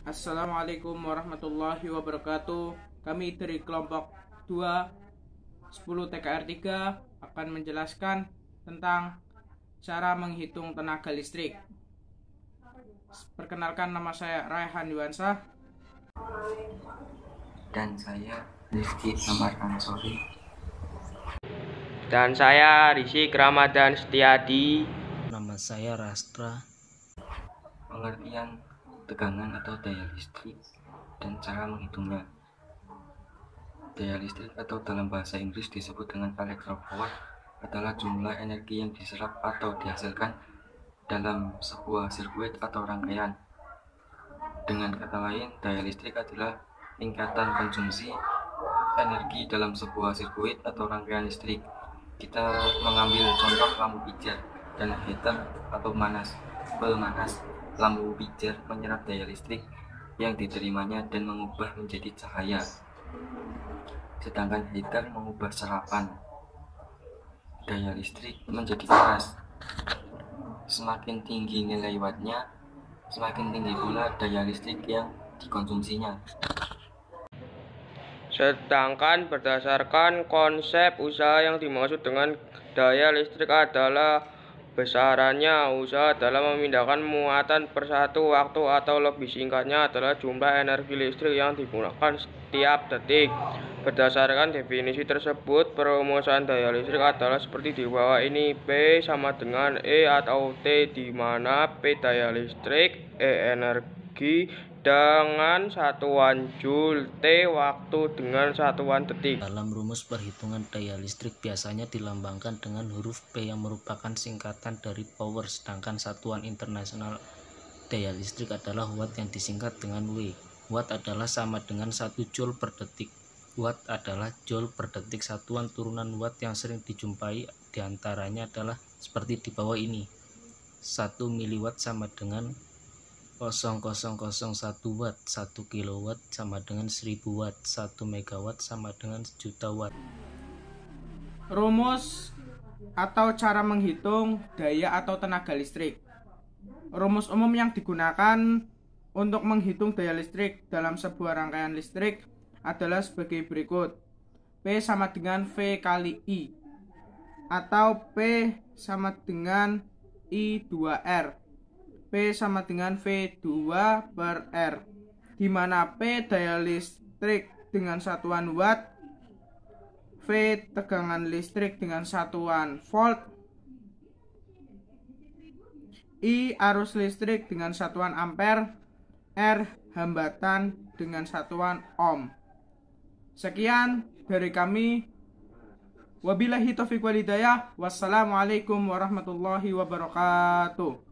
Assalamualaikum warahmatullahi wabarakatuh. Kami dari kelompok 2 10 TKR 3 akan menjelaskan tentang cara menghitung tenaga listrik. Perkenalkan, nama saya Raihan Yuwansah. Dan saya Rizky Amar Ansori. Dan saya Rizky Ramadan Setiadi. Nama saya Rastra. Pengertian tegangan atau daya listrik dan cara menghitungnya. Daya listrik atau dalam bahasa Inggris disebut dengan electrowatt adalah jumlah energi yang diserap atau dihasilkan dalam sebuah sirkuit atau rangkaian. Dengan kata lain, daya listrik adalah tingkatan konsumsi energi dalam sebuah sirkuit atau rangkaian listrik. Kita mengambil contoh lampu pijar dan heater atau pemanas. Lampu pijar menyerap daya listrik yang diterimanya dan mengubah menjadi cahaya, sedangkan heater mengubah serapan daya listrik menjadi panas. Semakin tinggi nilai wattnya, semakin tinggi pula daya listrik yang dikonsumsinya. Sedangkan berdasarkan konsep usaha yang dimaksud dengan daya listrik adalah besarannya. Usaha adalah memindahkan muatan per satu waktu, atau lebih singkatnya adalah jumlah energi listrik yang digunakan setiap detik. Berdasarkan definisi tersebut, perumusan daya listrik adalah seperti di bawah ini. P sama dengan E atau T, di mana P daya listrik, E energi dengan satuan joule, T waktu dengan satuan detik. Dalam rumus perhitungan daya listrik biasanya dilambangkan dengan huruf P yang merupakan singkatan dari power, sedangkan satuan internasional daya listrik adalah watt yang disingkat dengan W. Watt adalah sama dengan 1 joule per detik. Watt adalah joule per detik. Satuan turunan watt yang sering dijumpai diantaranya adalah seperti di bawah ini. 1 miliwatt sama dengan 0,0001 watt, 1 kilowatt sama dengan 1000 watt, 1 megawatt sama dengan 1.000.000 watt. Rumus atau cara menghitung daya atau tenaga listrik. Rumus umum yang digunakan untuk menghitung daya listrik dalam sebuah rangkaian listrik adalah sebagai berikut. P sama dengan V kali I, atau P sama dengan I2R. P sama dengan V2 per R, di mana P daya listrik dengan satuan watt, V tegangan listrik dengan satuan volt, I arus listrik dengan satuan ampere, R hambatan dengan satuan ohm. Sekian dari kami. Wabillahi taufiq wal hidayah. Wassalamualaikum warahmatullahi wabarakatuh.